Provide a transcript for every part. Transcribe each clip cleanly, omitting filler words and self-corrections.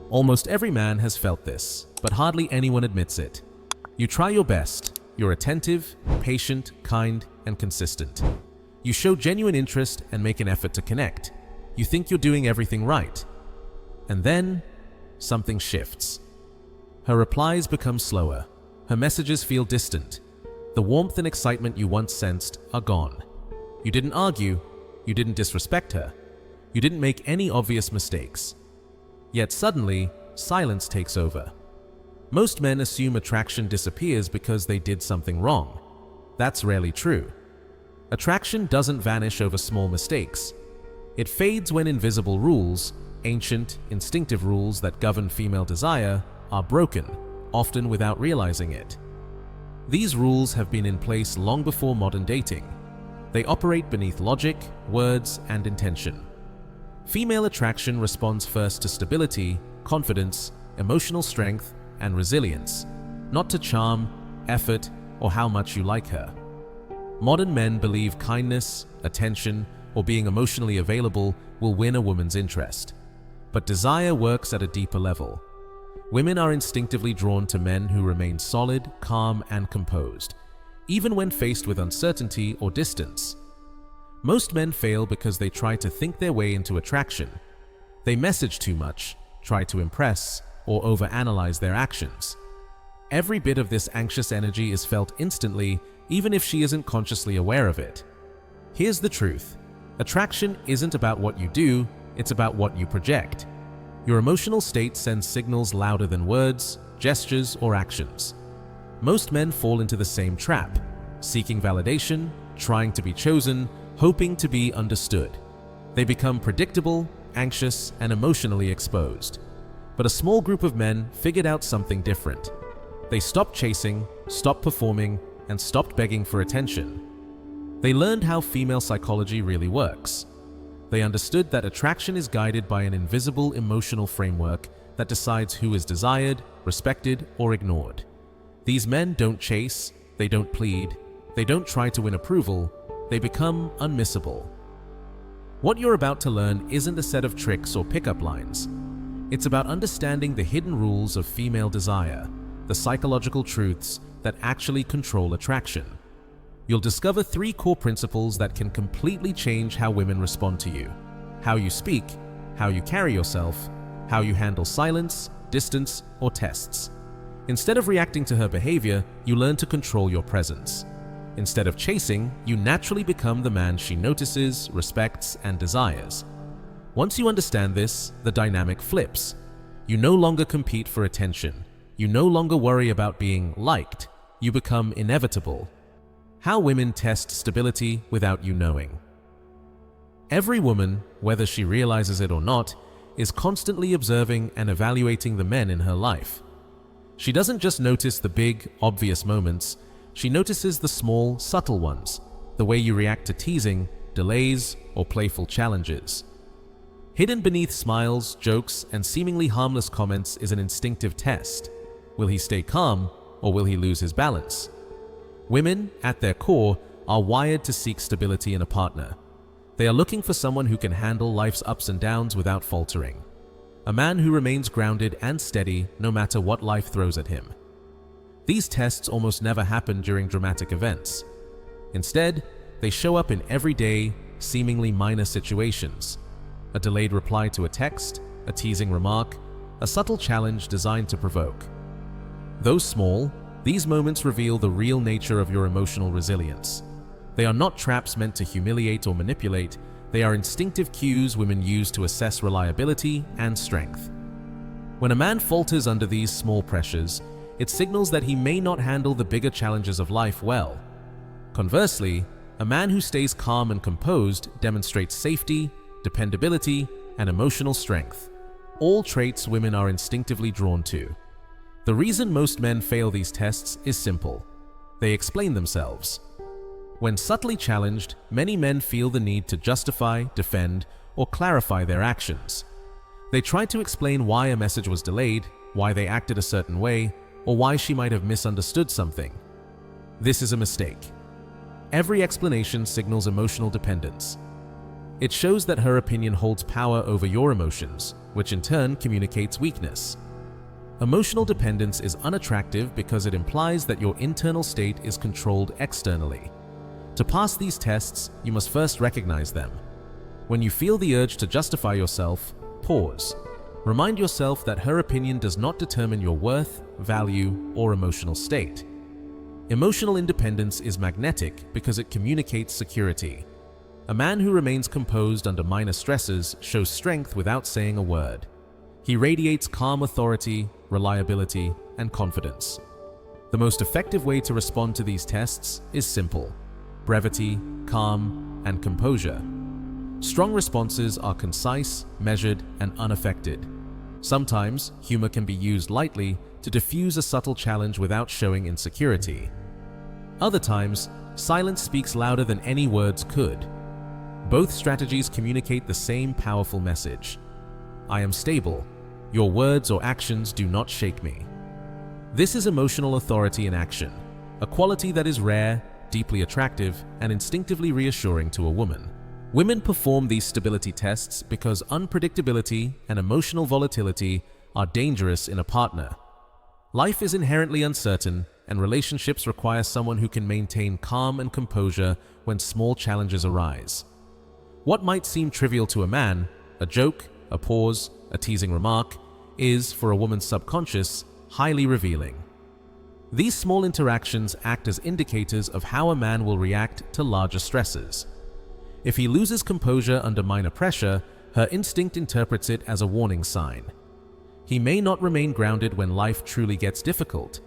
Almost every man has felt this, but hardly anyone admits it. You try your best. You're attentive, patient, kind, and consistent. You show genuine interest and make an effort to connect. You think you're doing everything right. And then, something shifts. Her replies become slower. Her messages feel distant. The warmth and excitement you once sensed are gone. You didn't argue. You didn't disrespect her. You didn't make any obvious mistakes. Yet suddenly, silence takes over. Most men assume attraction disappears because they did something wrong. That's rarely true. Attraction doesn't vanish over small mistakes. It fades when invisible rules, ancient, instinctive rules that govern female desire, are broken, often without realizing it. These rules have been in place long before modern dating. They operate beneath logic, words, and intention. Female attraction responds first to stability, confidence, emotional strength, and resilience, not to charm, effort, or how much you like her. Modern men believe kindness, attention, or being emotionally available will win a woman's interest. But desire works at a deeper level. Women are instinctively drawn to men who remain solid, calm, and composed, even when faced with uncertainty or distance. Most men fail because they try to think their way into attraction. They message too much, try to impress, or overanalyze their actions. Every bit of this anxious energy is felt instantly, even if she isn't consciously aware of it. Here's the truth. Attraction isn't about what you do, it's about what you project. Your emotional state sends signals louder than words, gestures, or actions. Most men fall into the same trap, seeking validation, trying to be chosen, hoping to be understood. They become predictable, anxious, and emotionally exposed. But a small group of men figured out something different. They stopped chasing, stopped performing, and stopped begging for attention. They learned how female psychology really works. They understood that attraction is guided by an invisible emotional framework that decides who is desired, respected, or ignored. These men don't chase, they don't plead, they don't try to win approval, they become unmissable. What you're about to learn isn't a set of tricks or pickup lines. It's about understanding the hidden rules of female desire, the psychological truths that actually control attraction. You'll discover 3 core principles that can completely change how women respond to you: how you speak, how you carry yourself, how you handle silence, distance, or tests. Instead of reacting to her behavior, you learn to control your presence. Instead of chasing, you naturally become the man she notices, respects, and desires. Once you understand this, the dynamic flips. You no longer compete for attention. You no longer worry about being liked. You become inevitable. How women test stability without you knowing. Every woman, whether she realizes it or not, is constantly observing and evaluating the men in her life. She doesn't just notice the big, obvious moments. She notices the small, subtle ones, the way you react to teasing, delays, or playful challenges. Hidden beneath smiles, jokes, and seemingly harmless comments is an instinctive test. Will he stay calm, or will he lose his balance? Women, at their core, are wired to seek stability in a partner. They are looking for someone who can handle life's ups and downs without faltering. A man who remains grounded and steady no matter what life throws at him. These tests almost never happen during dramatic events. Instead, they show up in everyday, seemingly minor situations. A delayed reply to a text, a teasing remark, a subtle challenge designed to provoke. Though small, these moments reveal the real nature of your emotional resilience. They are not traps meant to humiliate or manipulate. They are instinctive cues women use to assess reliability and strength. When a man falters under these small pressures, it signals that he may not handle the bigger challenges of life well. Conversely, a man who stays calm and composed demonstrates safety, dependability, and emotional strength, all traits women are instinctively drawn to. The reason most men fail these tests is simple. They explain themselves. When subtly challenged, many men feel the need to justify, defend, or clarify their actions. They try to explain why a message was delayed, why they acted a certain way, or why she might have misunderstood something. This is a mistake. Every explanation signals emotional dependence. It shows that her opinion holds power over your emotions, which in turn communicates weakness. Emotional dependence is unattractive because it implies that your internal state is controlled externally. To pass these tests, you must first recognize them. When you feel the urge to justify yourself, pause. Remind yourself that her opinion does not determine your worth, value, or emotional state. Emotional independence is magnetic because it communicates security. A man who remains composed under minor stresses shows strength without saying a word. He radiates calm authority, reliability, and confidence. The most effective way to respond to these tests is simple: brevity, calm, and composure. Strong responses are concise, measured, and unaffected. Sometimes, humor can be used lightly to diffuse a subtle challenge without showing insecurity. Other times, silence speaks louder than any words could. Both strategies communicate the same powerful message: I am stable. Your words or actions do not shake me. This is emotional authority in action, a quality that is rare, deeply attractive, and instinctively reassuring to a woman. Women perform these stability tests because unpredictability and emotional volatility are dangerous in a partner. Life is inherently uncertain, and relationships require someone who can maintain calm and composure when small challenges arise. What might seem trivial to a man, a joke, a pause, a teasing remark, is, for a woman's subconscious, highly revealing. These small interactions act as indicators of how a man will react to larger stresses. If he loses composure under minor pressure, her instinct interprets it as a warning sign. He may not remain grounded when life truly gets difficult.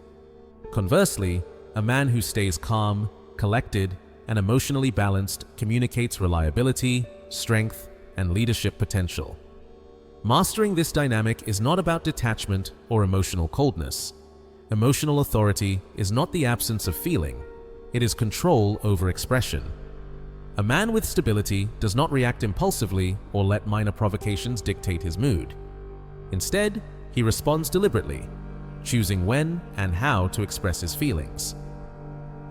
Conversely, a man who stays calm, collected, and emotionally balanced communicates reliability, strength, and leadership potential. Mastering this dynamic is not about detachment or emotional coldness. Emotional authority is not the absence of feeling, it is control over expression. A man with stability does not react impulsively or let minor provocations dictate his mood. Instead, he responds deliberately, choosing when and how to express his feelings.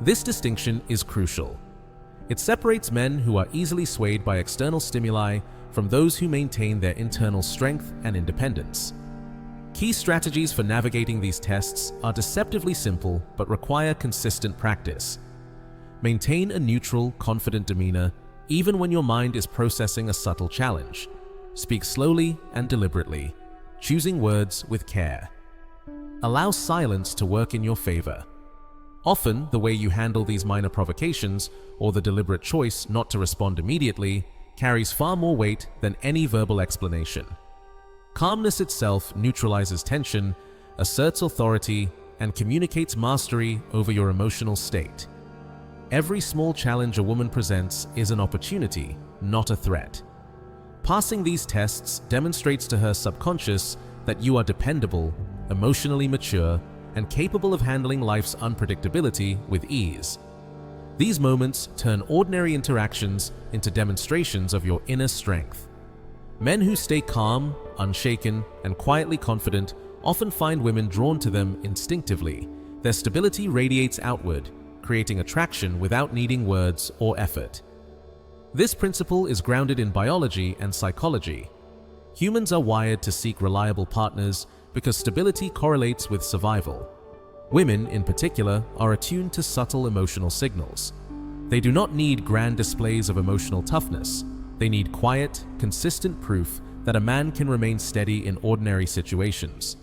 This distinction is crucial. It separates men who are easily swayed by external stimuli from those who maintain their internal strength and independence. Key strategies for navigating these tests are deceptively simple but require consistent practice. Maintain a neutral, confident demeanor even when your mind is processing a subtle challenge. Speak slowly and deliberately, choosing words with care. Allow silence to work in your favor. Often, the way you handle these minor provocations, or the deliberate choice not to respond immediately, carries far more weight than any verbal explanation. Calmness itself neutralizes tension, asserts authority, and communicates mastery over your emotional state. Every small challenge a woman presents is an opportunity, not a threat. Passing these tests demonstrates to her subconscious that you are dependable, emotionally mature, and capable of handling life's unpredictability with ease. These moments turn ordinary interactions into demonstrations of your inner strength. Men who stay calm, unshaken, and quietly confident often find women drawn to them instinctively. Their stability radiates outward, creating attraction without needing words or effort. This principle is grounded in biology and psychology. Humans are wired to seek reliable partners because stability correlates with survival. Women, in particular, are attuned to subtle emotional signals. They do not need grand displays of emotional toughness. They need quiet, consistent proof that a man can remain steady in ordinary situations.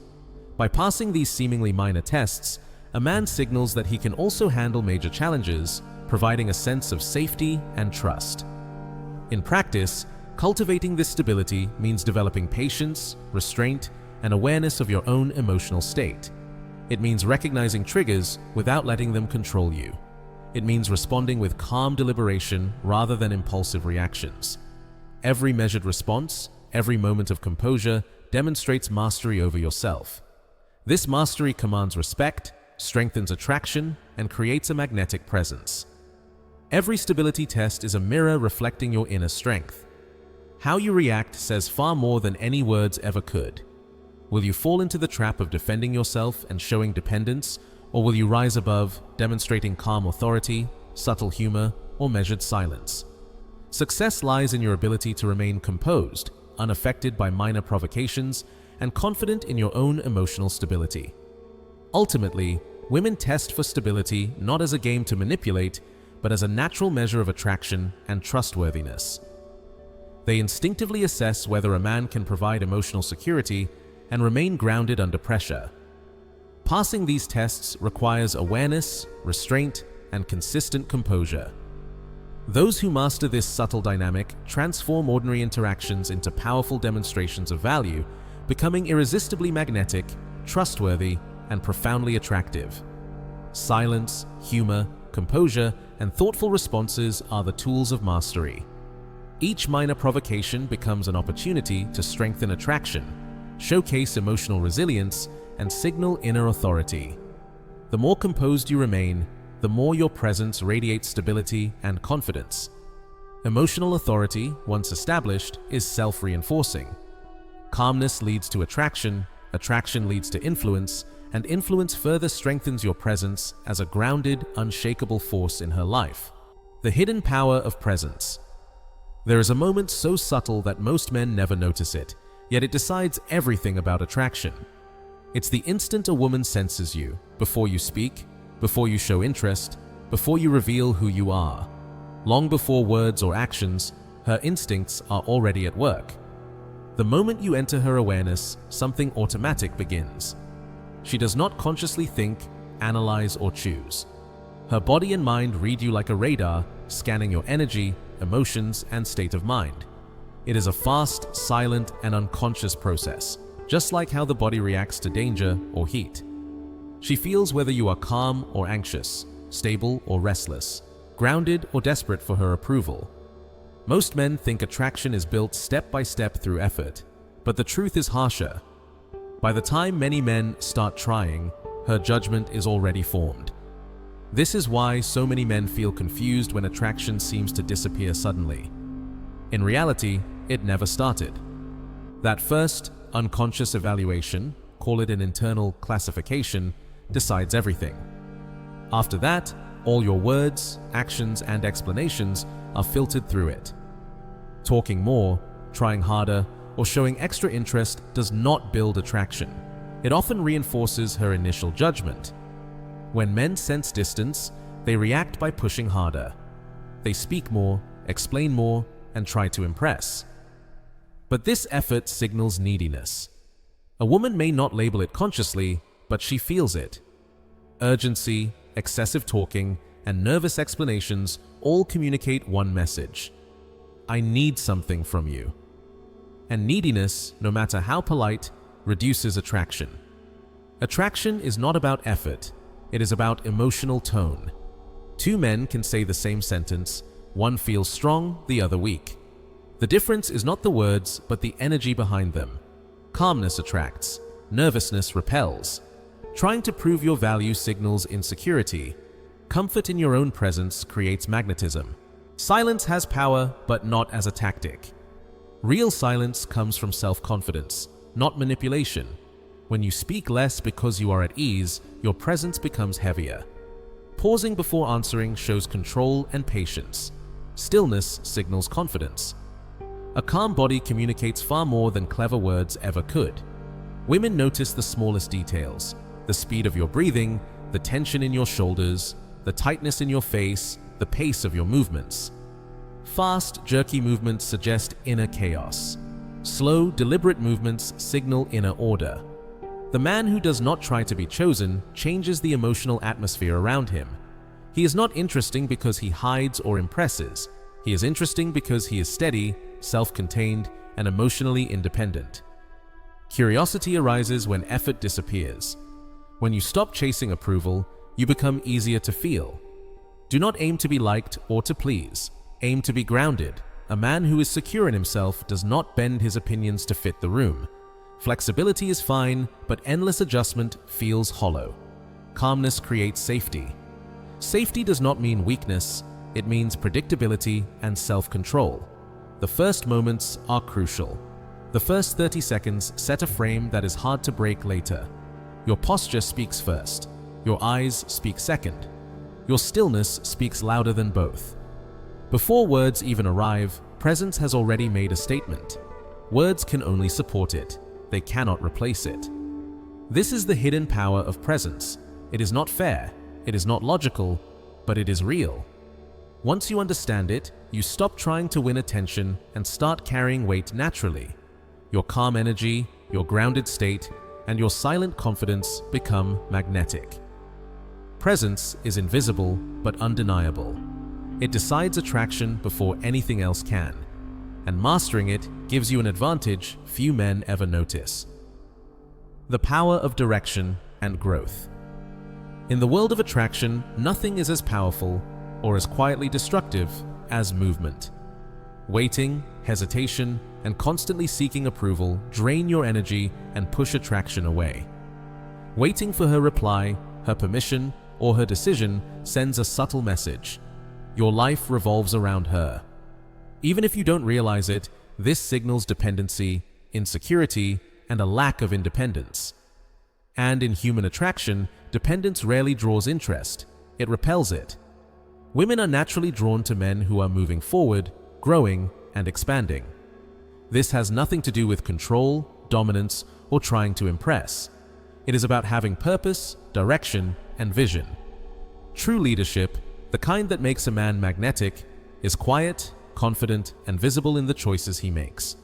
By passing these seemingly minor tests, a man signals that he can also handle major challenges, providing a sense of safety and trust. In practice, cultivating this stability means developing patience, restraint, and awareness of your own emotional state. It means recognizing triggers without letting them control you. It means responding with calm deliberation rather than impulsive reactions. Every measured response, every moment of composure demonstrates mastery over yourself. This mastery commands respect, strengthens attraction, and creates a magnetic presence. Every stability test is a mirror reflecting your inner strength. How you react says far more than any words ever could. Will you fall into the trap of defending yourself and showing dependence, or will you rise above, demonstrating calm authority, subtle humor, or measured silence? Success lies in your ability to remain composed, unaffected by minor provocations, and confident in your own emotional stability. Ultimately, women test for stability not as a game to manipulate, but as a natural measure of attraction and trustworthiness. They instinctively assess whether a man can provide emotional security and remain grounded under pressure. Passing these tests requires awareness, restraint, and consistent composure. Those who master this subtle dynamic transform ordinary interactions into powerful demonstrations of value, becoming irresistibly magnetic, trustworthy, and profoundly attractive. Silence, humor, composure, and thoughtful responses are the tools of mastery. Each minor provocation becomes an opportunity to strengthen attraction, showcase emotional resilience, and signal inner authority. The more composed you remain, the more your presence radiates stability and confidence. Emotional authority, once established, is self-reinforcing. Calmness leads to attraction, attraction leads to influence, and influence further strengthens your presence as a grounded, unshakable force in her life. The hidden power of presence. There is a moment so subtle that most men never notice it, yet it decides everything about attraction. It's the instant a woman senses you, before you speak, before you show interest, before you reveal who you are. Long before words or actions, her instincts are already at work. The moment you enter her awareness, something automatic begins. She does not consciously think, analyze, or choose. Her body and mind read you like a radar, scanning your energy, emotions, and state of mind. It is a fast, silent, and unconscious process, just like how the body reacts to danger or heat. She feels whether you are calm or anxious, stable or restless, grounded or desperate for her approval. Most men think attraction is built step by step through effort, but the truth is harsher. By the time many men start trying, her judgment is already formed. This is why so many men feel confused when attraction seems to disappear suddenly. In reality, it never started. That first, unconscious evaluation, call it an internal classification, decides everything. After that, all your words, actions, and explanations are filtered through it. Talking more, trying harder, or showing extra interest does not build attraction. It often reinforces her initial judgment. When men sense distance, they react by pushing harder. They speak more, explain more, and try to impress. But this effort signals neediness. A woman may not label it consciously, but she feels it. Urgency, excessive talking, and nervous explanations all communicate one message: I need something from you. And neediness, no matter how polite, reduces attraction. Attraction is not about effort, it is about emotional tone. Two men can say the same sentence, one feels strong, the other weak. The difference is not the words, but the energy behind them. Calmness attracts, nervousness repels. Trying to prove your value signals insecurity. Comfort in your own presence creates magnetism. Silence has power, but not as a tactic. Real silence comes from self-confidence, not manipulation. When you speak less because you are at ease, your presence becomes heavier. Pausing before answering shows control and patience. Stillness signals confidence. A calm body communicates far more than clever words ever could. Women notice the smallest details: the speed of your breathing, the tension in your shoulders, the tightness in your face, the pace of your movements. Fast, jerky movements suggest inner chaos. Slow, deliberate movements signal inner order. The man who does not try to be chosen changes the emotional atmosphere around him. He is not interesting because he hides or impresses. He is interesting because he is steady, self-contained, and emotionally independent. Curiosity arises when effort disappears. When you stop chasing approval, you become easier to feel. Do not aim to be liked or to please. Aim to be grounded. A man who is secure in himself does not bend his opinions to fit the room. Flexibility is fine, but endless adjustment feels hollow. Calmness creates safety. Safety does not mean weakness, it means predictability and self-control. The first moments are crucial. The first 30 seconds set a frame that is hard to break later. Your posture speaks first. Your eyes speak second. Your stillness speaks louder than both. Before words even arrive, presence has already made a statement. Words can only support it. They cannot replace it. This is the hidden power of presence. It is not fair, it is not logical, but it is real. Once you understand it, you stop trying to win attention and start carrying weight naturally. Your calm energy, your grounded state, and your silent confidence become magnetic. Presence is invisible but undeniable. It decides attraction before anything else can, and mastering it gives you an advantage few men ever notice. The power of direction and growth. In the world of attraction, nothing is as powerful or as quietly destructive as movement. Waiting, hesitation, and constantly seeking approval drain your energy and push attraction away. Waiting for her reply, her permission, or her decision sends a subtle message. Your life revolves around her. Even if you don't realize it, this signals dependency, insecurity, and a lack of independence. And in human attraction, dependence rarely draws interest. It repels it. Women are naturally drawn to men who are moving forward, growing, and expanding. This has nothing to do with control, dominance, or trying to impress. It is about having purpose, direction, and vision. True leadership, the kind that makes a man magnetic, is quiet, confident, and visible in the choices he makes.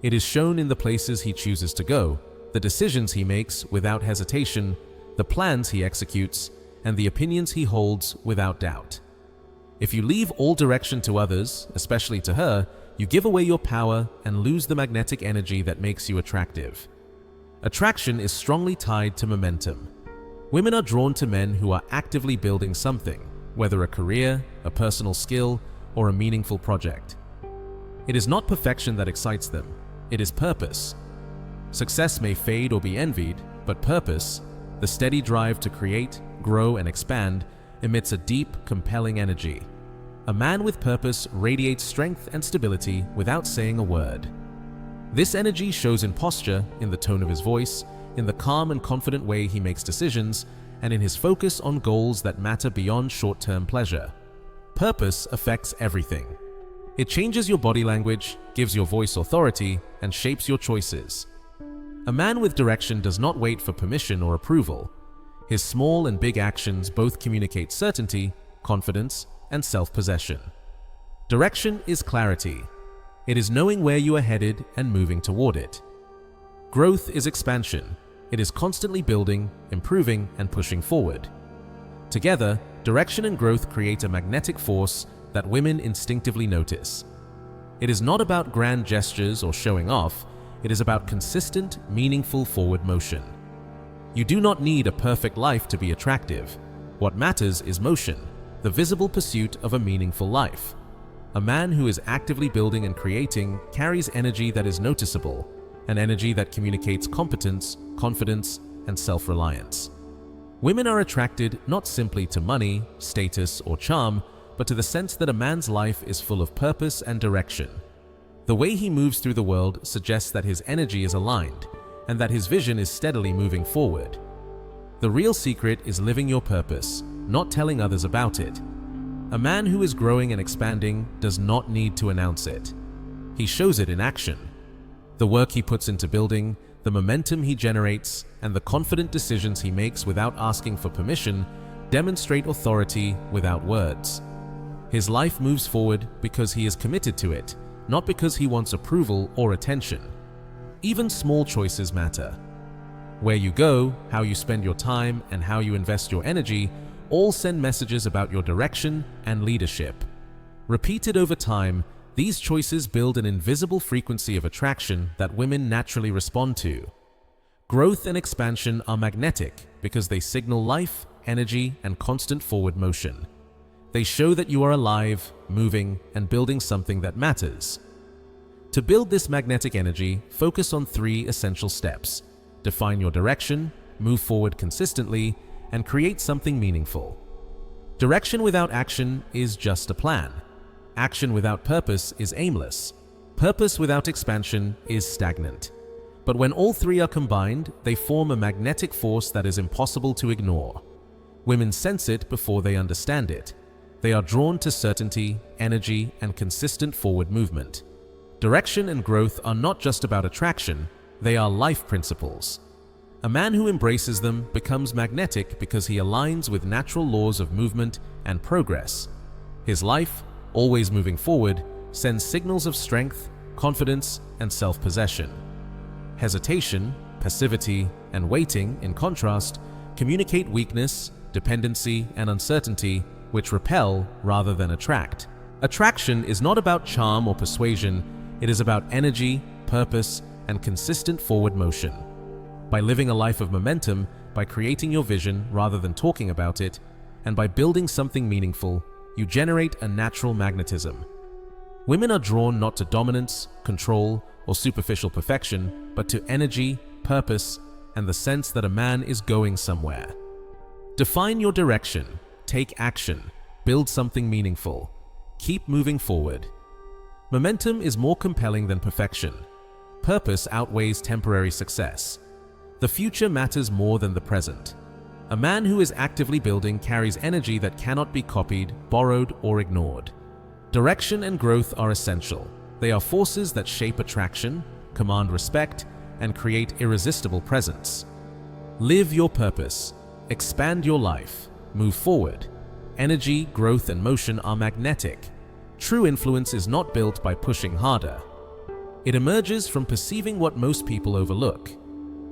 It is shown in the places he chooses to go, the decisions he makes without hesitation, the plans he executes, and the opinions he holds without doubt. If you leave all direction to others, especially to her, you give away your power and lose the magnetic energy that makes you attractive. Attraction is strongly tied to momentum. Women are drawn to men who are actively building something, whether a career, a personal skill, or a meaningful project. It is not perfection that excites them, it is purpose. Success may fade or be envied, but purpose, the steady drive to create, grow, and expand, emits a deep, compelling energy. A man with purpose radiates strength and stability without saying a word. This energy shows in posture, in the tone of his voice, in the calm and confident way he makes decisions, and in his focus on goals that matter beyond short-term pleasure. Purpose affects everything. It changes your body language, gives your voice authority, and shapes your choices. A man with direction does not wait for permission or approval. His small and big actions both communicate certainty, confidence, and self-possession. Direction is clarity. It is knowing where you are headed and moving toward it. Growth is expansion. It is constantly building, improving, and pushing forward. Together, direction and growth create a magnetic force that women instinctively notice. It is not about grand gestures or showing off, it is about consistent, meaningful forward motion. You do not need a perfect life to be attractive. What matters is motion, the visible pursuit of a meaningful life. A man who is actively building and creating carries energy that is noticeable, an energy that communicates competence, confidence, and self-reliance. Women are attracted not simply to money, status, or charm, but to the sense that a man's life is full of purpose and direction. The way he moves through the world suggests that his energy is aligned, and that his vision is steadily moving forward. The real secret is living your purpose, not telling others about it. A man who is growing and expanding does not need to announce it. He shows it in action. The work he puts into building, the momentum he generates, and the confident decisions he makes without asking for permission demonstrate authority without words. His life moves forward because he is committed to it, not because he wants approval or attention. Even small choices matter. Where you go, how you spend your time, and how you invest your energy all send messages about your direction and leadership. Repeated over time, these choices build an invisible frequency of attraction that women naturally respond to. Growth and expansion are magnetic because they signal life, energy, and constant forward motion. They show that you are alive, moving, and building something that matters. To build this magnetic energy, focus on 3 essential steps. Define your direction, move forward consistently, and create something meaningful. Direction without action is just a plan. Action without purpose is aimless. Purpose without expansion is stagnant. But when all 3 are combined, they form a magnetic force that is impossible to ignore. Women sense it before they understand it. They are drawn to certainty, energy, and consistent forward movement. Direction and growth are not just about attraction, they are life principles. A man who embraces them becomes magnetic because he aligns with natural laws of movement and progress. His life, always moving forward, sends signals of strength, confidence, and self-possession. Hesitation, passivity, and waiting, in contrast, communicate weakness, dependency, and uncertainty, which repel rather than attract. Attraction is not about charm or persuasion, it is about energy, purpose, and consistent forward motion. By living a life of momentum, by creating your vision rather than talking about it, and by building something meaningful, you generate a natural magnetism. Women are drawn not to dominance, control, or superficial perfection, but to energy, purpose, and the sense that a man is going somewhere. Define your direction, take action, build something meaningful. Keep moving forward. Momentum is more compelling than perfection. Purpose outweighs temporary success. The future matters more than the present. A man who is actively building carries energy that cannot be copied, borrowed, or ignored. Direction and growth are essential. They are forces that shape attraction, command respect, and create irresistible presence. Live your purpose. Expand your life. Move forward. Energy, growth, and motion are magnetic. True influence is not built by pushing harder. It emerges from perceiving what most people overlook.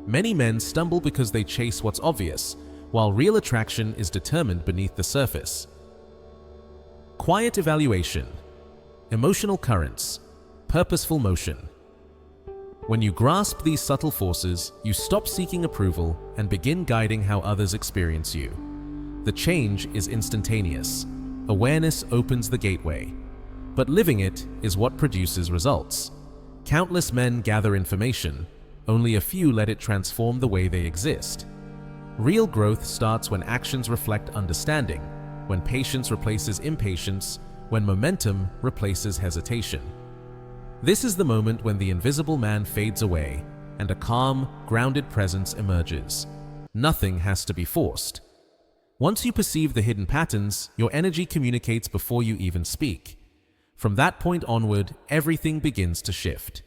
Many men stumble because they chase what's obvious, while real attraction is determined beneath the surface. Quiet evaluation, emotional currents, purposeful motion. When you grasp these subtle forces, you stop seeking approval and begin guiding how others experience you. The change is instantaneous. Awareness opens the gateway. But living it is what produces results. Countless men gather information, only a few let it transform the way they exist. Real growth starts when actions reflect understanding, when patience replaces impatience, when momentum replaces hesitation. This is the moment when the invisible man fades away and a calm, grounded presence emerges. Nothing has to be forced. Once you perceive the hidden patterns, your energy communicates before you even speak. From that point onward, everything begins to shift.